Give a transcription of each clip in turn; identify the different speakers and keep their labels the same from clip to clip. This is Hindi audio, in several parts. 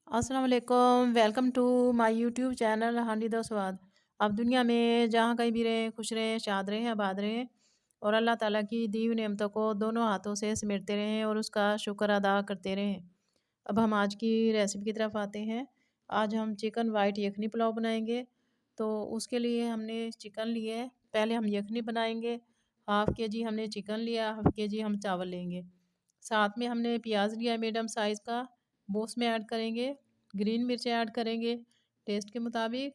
Speaker 1: अस्सलाम वालेकुम welcome to my YouTube channel Handi the Swad. आप दुनिया में जहाँ कहीं भी रहें खुश रहें शाद रहें आबाद रहें और अल्लाह ताला की दी हुई नेमतों को दोनों हाथों से समेटते रहें और उसका शुक्र अदा करते रहें। अब हम आज की रेसिपी की तरफ आते हैं। आज हम चिकन वाइट यखनी पुलाव बनाएंगे। तो उसके लिए हमने चिकन लिए है। पहले हम यखनी बनाएंगे। हाफ़ के जी हमने चिकन लिया, हाफ़ के जी हम चावल लेंगे। साथ में हमने प्याज लिया मीडियम साइज़ का, वो उसमें ऐड करेंगे। ग्रीन मिर्चें ऐड करेंगे टेस्ट के मुताबिक।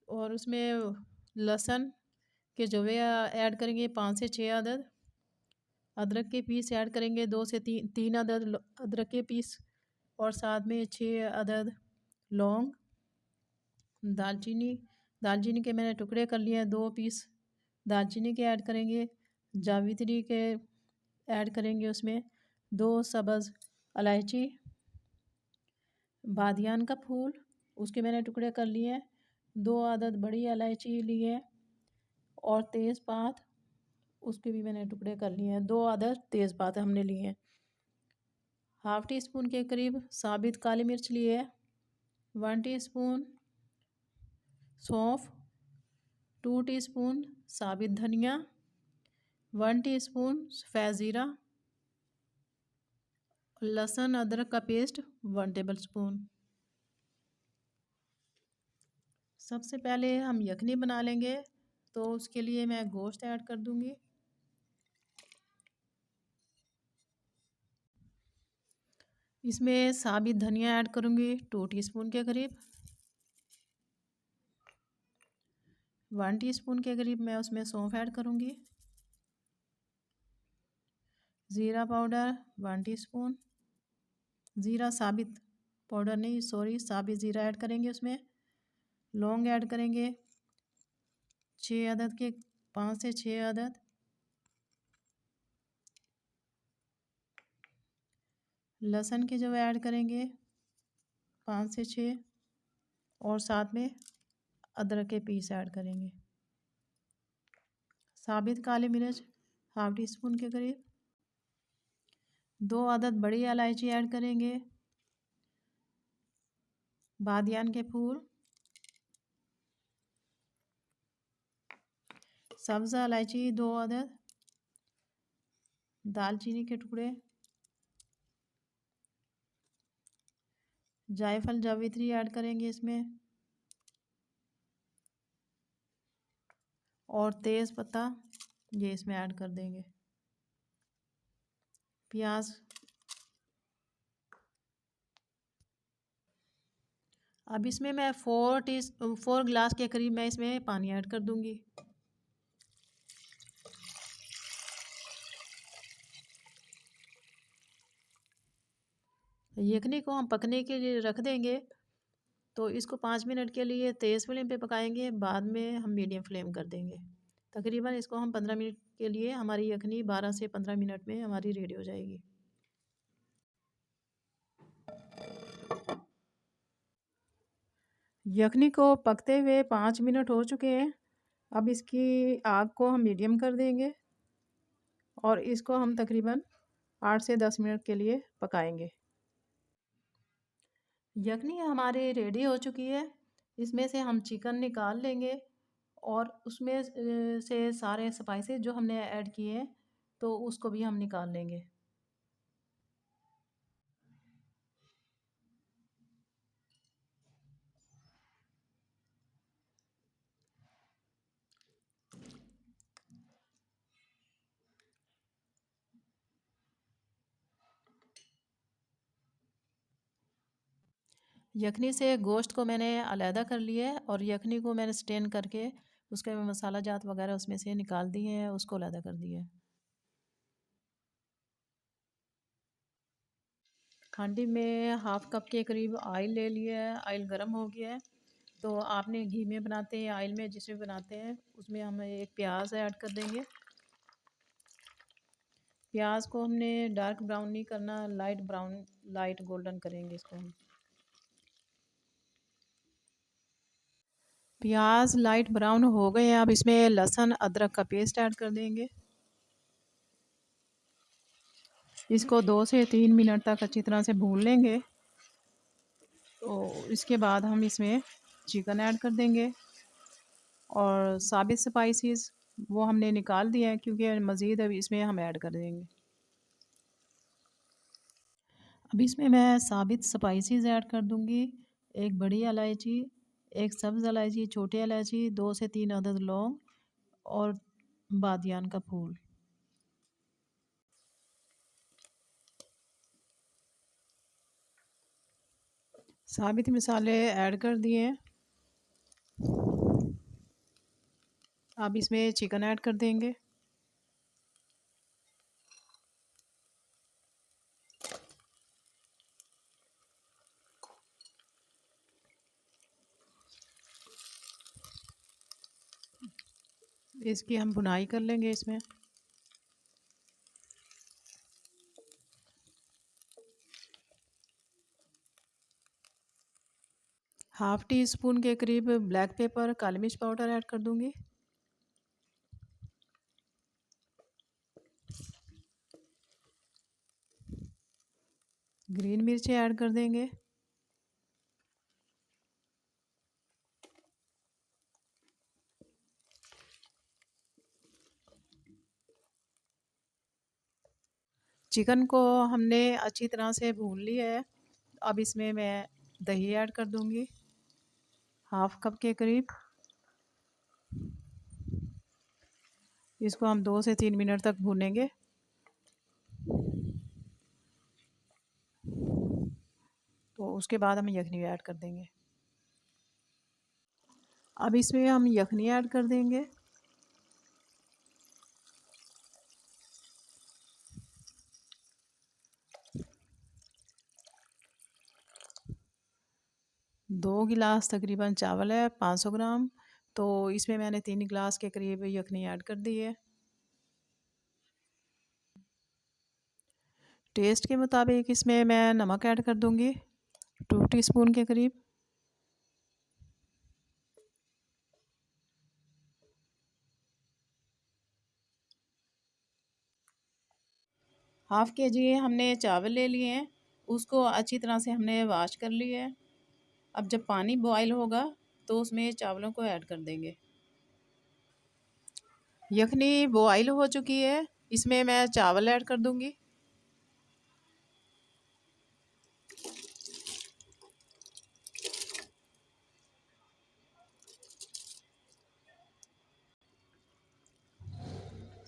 Speaker 1: और उसमें लहसुन के जवे ऐड करेंगे 5 से 6 अदद। अदरक के पीस ऐड करेंगे 2 से 3 अदद अदरक के पीस। और साथ में 6 अदद लौंग। दालचीनी दालचीनी के मैंने टुकड़े कर लिए हैं 2 पीस दालचीनी के ऐड करेंगे। जावित्री के ऐड करेंगे उसमें 2 सब्ज़ इलायची। बादियान का फूल उसके मैंने टुकड़े कर लिए हैं। 2 अदद बड़ी इलायची ली है। और तेज़पात उसके भी मैंने टुकड़े कर लिए हैं। 2 अदद तेज़पात हमने लिए हैं। हाफ़ टी स्पून के करीब साबित काली मिर्च लिए है। 1 टीस्पून सौंफ, 2 टीस्पून साबित धनिया, 1 टीस्पून सफ़ेद ज़ीरा, लहसुन अदरक का पेस्ट 1 टेबल स्पून। सबसे पहले हम यखनी बना लेंगे। तो उसके लिए मैं गोश्त ऐड कर दूंगी। इसमें साबित धनिया ऐड करूंगी 2 टीस्पून के करीब। 1 टीस्पून के करीब मैं उसमें सौंफ ऐड करूंगी। ज़ीरा पाउडर 1 टीस्पून। ज़ीरा साबित पाउडर नहीं, सॉरी, साबित ज़ीरा ऐड करेंगे उसमें। लौंग ऐड करेंगे 6 अदद के, 5 से 6 अदद। लहसुन के जो ऐड करेंगे 5 से 6। और साथ में अदरक के पीस ऐड करेंगे। साबित काली मिर्च हाफ़ टी स्पून के करीब। 2 अदद बड़ी इलायची ऐड करेंगे। बादियान के फूल, सब्ज़ इलायची 2 अदद, दालचीनी के टुकड़े, जायफल जावित्री ऐड करेंगे इसमें। और तेज़ पत्ता ये इसमें ऐड कर देंगे। प्याज, अब इसमें मैं 4 गिलास के करीब मैं इसमें पानी ऐड कर दूंगी। यखनी को हम पकने के लिए रख देंगे। तो इसको 5 मिनट के लिए तेज़ फ्लेम पे पकाएंगे, बाद में हम मीडियम फ्लेम कर देंगे। तकरीबन इसको हम 15 मिनट के लिए, हमारी यखनी 12 से 15 मिनट में हमारी रेडी हो जाएगी। यखनी को पकते हुए 5 मिनट हो चुके हैं। अब इसकी आग को हम मीडियम कर देंगे और इसको हम तकरीबन 8 से 10 मिनट के लिए पकाएंगे। यखनी हमारी रेडी हो चुकी है। इसमें से हम चिकन निकाल लेंगे और उसमें से सारे स्पाइसेस जो हमने ऐड किए हैं तो उसको भी हम निकाल लेंगे। यखनी से गोश्त को मैंने अलहदा कर लिया है और यखनी को मैंने स्टेन करके उसके मसाला जात वगैरह उसमें से निकाल दिए हैं, उसको अलहदा कर दिया है। हांडी में हाफ़ कप के करीब ऑयल ले लिया है। ऑयल गर्म हो गया है। तो आपने घी में बनाते हैं ऑयल में, जिसमें बनाते हैं उसमें हम एक प्याज ऐड कर देंगे। प्याज को हमने डार्क ब्राउन नहीं करना, लाइट ब्राउन, लाइट गोल्डन करेंगे इसको हम। प्याज लाइट ब्राउन हो गए हैं। अब इसमें लहसुन अदरक का पेस्ट ऐड कर देंगे। इसको 2 से 3 मिनट तक अच्छी तरह से भून लेंगे। तो इसके बाद हम इसमें चिकन ऐड कर देंगे और साबित स्पाइसेस वो हमने निकाल दिया है क्योंकि मज़ीद अभी इसमें हम ऐड कर देंगे। अब इसमें मैं साबित स्पाइसेस ऐड कर दूंगी। एक बड़ी इलायची, एक सब्ज़ इलायची, छोटी इलायची, 2 से 3 अदद लौंग और बादियान का फूल। साबित मसाले ऐड कर दिए। अब इसमें चिकन ऐड कर देंगे। इसकी हम भुनाई कर लेंगे इसमें। हाफ़ टी स्पून के करीब ब्लैक पेपर काली मिर्च पाउडर ऐड कर दूंगी। ग्रीन मिर्ची ऐड कर देंगे। चिकन को हमने अच्छी तरह से भून लिया है। अब इसमें मैं दही ऐड कर दूंगी, हाफ़ कप के करीब। इसको हम 2 से 3 मिनट तक भूनेंगे। तो उसके बाद हम यखनी ऐड कर देंगे। अब इसमें हम यखनी ऐड कर देंगे। दो गिलास तकरीबन चावल है, 500 ग्राम। तो इसमें मैंने 3 गिलास के करीब यखनी ऐड कर दी है। टेस्ट के मुताबिक इसमें मैं नमक ऐड कर दूंगी, 2 टीस्पून के करीब। हाफ़ के जी हमने चावल ले लिए हैं, उसको अच्छी तरह से हमने वॉश कर लिया है। अब जब पानी बॉयल होगा तो उसमें चावलों को ऐड कर देंगे। यखनी बॉयल हो चुकी है, इसमें मैं चावल ऐड कर दूंगी।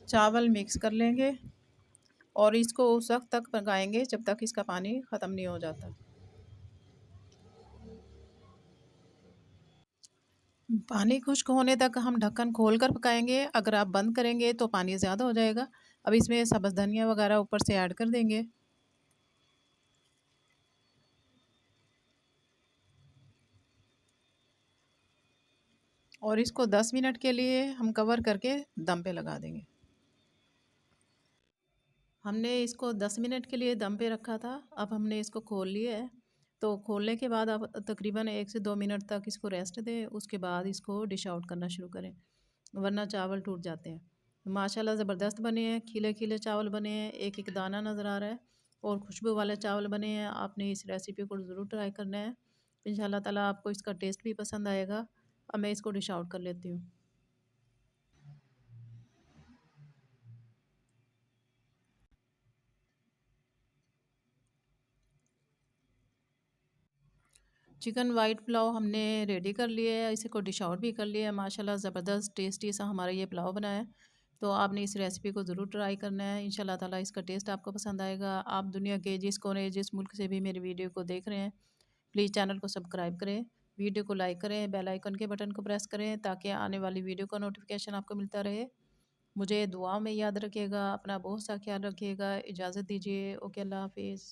Speaker 1: चावल मिक्स कर लेंगे और इसको उस वक्त तक पकाएंगे जब तक इसका पानी ख़त्म नहीं हो जाता। पानी खुश्क होने तक हम ढक्कन खोल कर पकाएंगे। अगर आप बंद करेंगे तो पानी ज़्यादा हो जाएगा। अब इसमें सब्ज़ धनिया वगैरह ऊपर से ऐड कर देंगे और इसको 10 मिनट के लिए हम कवर करके दम पे लगा देंगे। हमने इसको 10 मिनट के लिए दम पे रखा था। अब हमने इसको खोल लिया है। तो खोलने के बाद आप तकरीबन 1 से 2 मिनट तक इसको रेस्ट दें। उसके बाद इसको डिश आउट करना शुरू करें, वरना चावल टूट जाते हैं। माशाल्लाह ज़बरदस्त बने हैं, खिले खिले चावल बने हैं, एक एक दाना नज़र आ रहा है और खुशबू वाले चावल बने हैं। आपने इस रेसिपी को ज़रूर ट्राई करना है। इंशाल्लाह ताला आपको इसका टेस्ट भी पसंद आएगा। अब मैं इसको डिश आउट कर लेती हूँ। चिकन वाइट पुलाव हमने रेडी कर लिया है, इसे को डिश आउट भी कर लिया है। माशाल्लाह ज़बरदस्त टेस्टी सा हमारा ये पुलाव बना है। तो आपने इस रेसिपी को ज़रूर ट्राई करना है। इंशाल्लाह ताला इसका टेस्ट आपको पसंद आएगा। आप दुनिया के जिस कोने जिस मुल्क से भी मेरी वीडियो को देख रहे हैं, प्लीज़ चैनल को सब्सक्राइब करें, वीडियो को लाइक करें, बेल आइकन के बटन को प्रेस करें ताकि आने वाली वीडियो का नोटिफिकेशन आपको मिलता रहे। मुझे दुआ में याद रखिएगा, अपना बहुत सा ख्याल रखिएगा। इजाज़त दीजिए। ओके, अल्लाह हाफिज़।